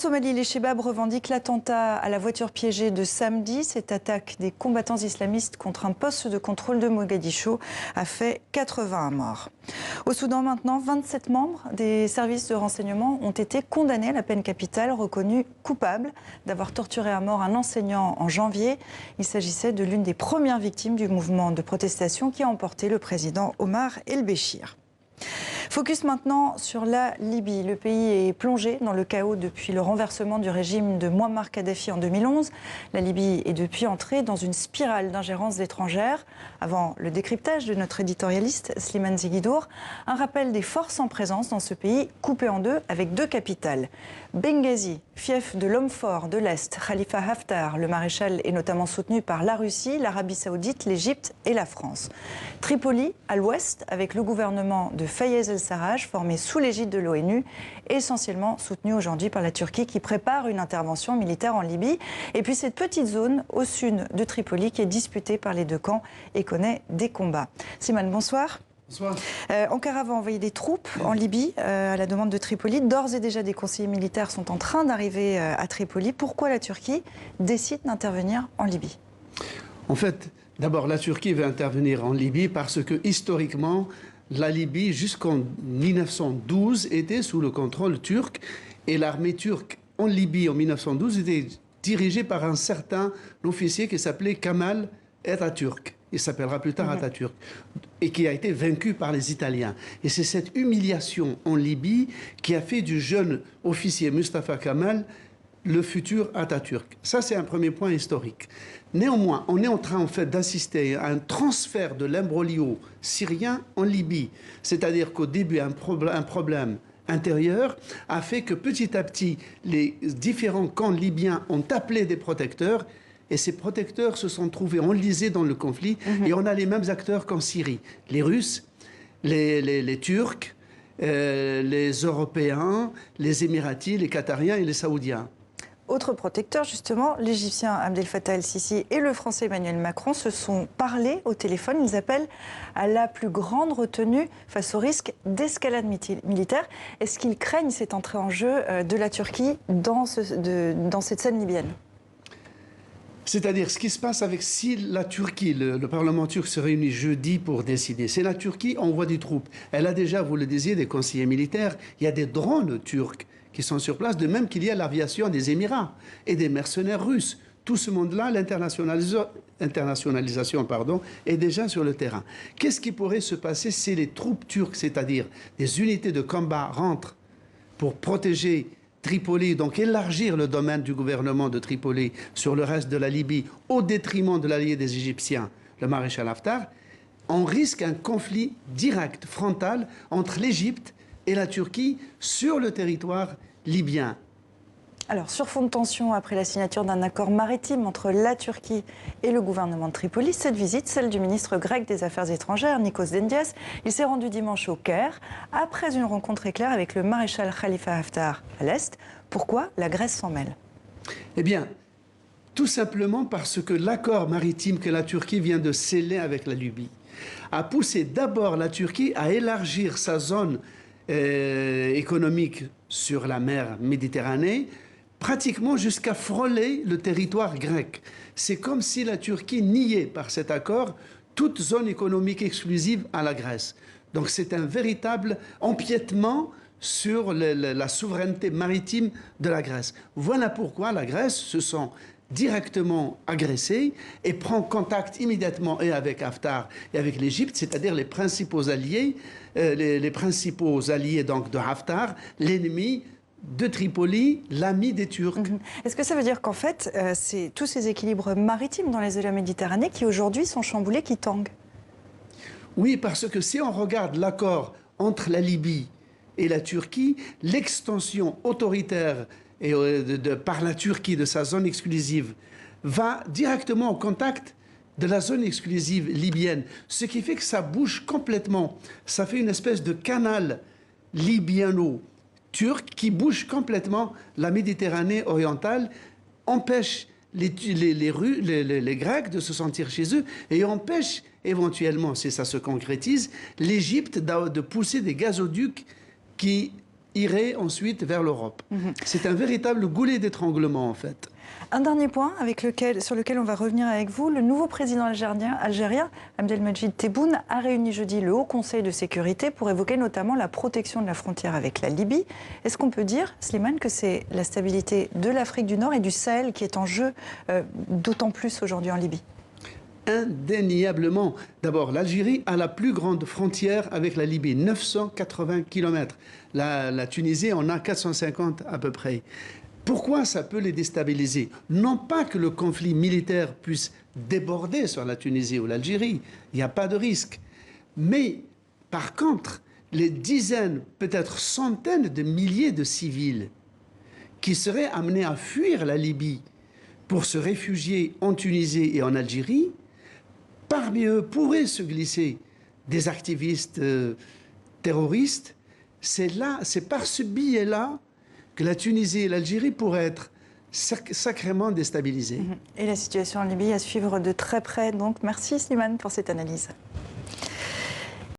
Somalie, les Chebabs revendiquent l'attentat à la voiture piégée de samedi. Cette attaque des combattants islamistes contre un poste de contrôle de Mogadiscio a fait 81 morts. Au Soudan maintenant, 27 membres des services de renseignement ont été condamnés à la peine capitale, reconnus coupables d'avoir torturé à mort un enseignant en janvier. Il s'agissait de l'une des premières victimes du mouvement de protestation qui a emporté le président Omar El-Béchir. Focus maintenant sur la Libye. Le pays est plongé dans le chaos depuis le renversement du régime de Mouammar Kadhafi en 2011. La Libye est depuis entrée dans une spirale d'ingérence étrangères. Avant le décryptage de notre éditorialiste Slimane Zeguidour, un rappel des forces en présence dans ce pays coupé en deux avec deux capitales. Benghazi, fief de l'homme fort de l'Est, Khalifa Haftar. Le maréchal est notamment soutenu par la Russie, l'Arabie Saoudite, l'Égypte et la France. Tripoli, à l'ouest, avec le gouvernement de Fayez el-Sarraj, formé sous l'égide de l'ONU, essentiellement soutenu aujourd'hui par la Turquie qui prépare une intervention militaire en Libye. Et puis cette petite zone au sud de Tripoli qui est disputée par les deux camps et connaît des combats. Slimane, bonsoir. Bonsoir. Ankara va envoyer des troupes en Libye à la demande de Tripoli. D'ores et déjà, des conseillers militaires sont en train d'arriver à Tripoli. Pourquoi la Turquie décide d'intervenir en Libye? En fait, d'abord, la Turquie veut intervenir en Libye parce que, historiquement, la Libye, jusqu'en 1912, était sous le contrôle turc. Et l'armée turque en Libye, en 1912, était dirigée par un certain officier qui s'appelait Kemal Atatürk. Il s'appellera plus tard Atatürk, et qui a été vaincu par les Italiens. Et c'est cette humiliation en Libye qui a fait du jeune officier Mustafa Kemal le futur Atatürk. Ça, c'est un premier point historique. Néanmoins, on est en train, en fait, d'assister à un transfert de l'imbroglio syrien en Libye. C'est-à-dire qu'au début, un problème intérieur a fait que petit à petit, les différents camps libyens ont appelé des protecteurs. Et ces protecteurs se sont trouvés enlisés dans le conflit. Et on a les mêmes acteurs qu'en Syrie. Les Russes, les Turcs, les Européens, les Émiratis, les Qatariens et les Saoudiens. Autre protecteur, justement, l'Égyptien Abdel Fattah el-Sisi et le Français Emmanuel Macron se sont parlé au téléphone. Ils appellent à la plus grande retenue face au risque d'escalade militaire. Est-ce qu'ils craignent cette entrée en jeu de la Turquie dans cette scène libyenne ? C'est-à-dire, ce qui se passe avec si la Turquie, le Parlement turc se réunit jeudi pour décider. C'est la Turquie envoie des troupes. Elle a déjà, vous le disiez, des conseillers militaires. Il y a des drones turcs qui sont sur place, de même qu'il y a l'aviation des Émirats et des mercenaires russes. Tout ce monde-là, l'internationalisation, est déjà sur le terrain. Qu'est-ce qui pourrait se passer si les troupes turques, c'est-à-dire des unités de combat, rentrent pour protéger Tripoli, donc élargir le domaine du gouvernement de Tripoli sur le reste de la Libye au détriment de l'allié des Égyptiens, le maréchal Haftar? On risque un conflit direct, frontal, entre l'Égypte et la Turquie sur le territoire libyen. Alors, sur fond de tension, après la signature d'un accord maritime entre la Turquie et le gouvernement de Tripoli, cette visite, celle du ministre grec des Affaires étrangères, Nikos Dendias, il s'est rendu dimanche au Caire, après une rencontre éclair avec le maréchal Khalifa Haftar à l'Est. Pourquoi la Grèce s'en mêle? Eh bien, tout simplement parce que l'accord maritime que la Turquie vient de sceller avec la Libye a poussé d'abord la Turquie à élargir sa zone économique sur la mer Méditerranée, pratiquement jusqu'à frôler le territoire grec. C'est comme si la Turquie niait par cet accord toute zone économique exclusive à la Grèce. Donc c'est un véritable empiètement sur la souveraineté maritime de la Grèce. Voilà pourquoi la Grèce se sent directement agressée et prend contact immédiatement et avec Haftar et avec l'Égypte, c'est-à-dire les principaux alliés, donc, de Haftar, l'ennemi de Tripoli, l'ami des Turcs. Est-ce que ça veut dire qu'en fait, c'est tous ces équilibres maritimes dans les eaux de la Méditerranée qui aujourd'hui sont chamboulés, qui tanguent? Oui, parce que si on regarde l'accord entre la Libye et la Turquie, l'extension autoritaire par la Turquie de sa zone exclusive va directement au contact de la zone exclusive libyenne, ce qui fait que ça bouge complètement. Ça fait une espèce de canal libyano-turc qui bouge complètement la Méditerranée orientale, empêche les Grecs de se sentir chez eux et empêche éventuellement, si ça se concrétise, l'Égypte de pousser des gazoducs qui iraient ensuite vers l'Europe. C'est un véritable goulet d'étranglement, en fait. Un dernier point sur lequel on va revenir avec vous. Le nouveau président algérien, Abdelmajid Tebboune, a réuni jeudi le Haut Conseil de sécurité pour évoquer notamment la protection de la frontière avec la Libye. Est-ce qu'on peut dire, Slimane, que c'est la stabilité de l'Afrique du Nord et du Sahel qui est en jeu d'autant plus aujourd'hui en Libye? Indéniablement. D'abord, l'Algérie a la plus grande frontière avec la Libye, 980 km. La Tunisie en a 450 à peu près. Pourquoi ça peut les déstabiliser? Non pas que le conflit militaire puisse déborder sur la Tunisie ou l'Algérie, il n'y a pas de risque. Mais par contre, les dizaines, peut-être centaines de milliers de civils qui seraient amenés à fuir la Libye pour se réfugier en Tunisie et en Algérie, parmi eux pourraient se glisser des activistes terroristes. C'est par ce biais-là que la Tunisie et l'Algérie pourraient être sacrément déstabilisées. Et la situation en Libye à suivre de très près. Donc merci Slimane pour cette analyse.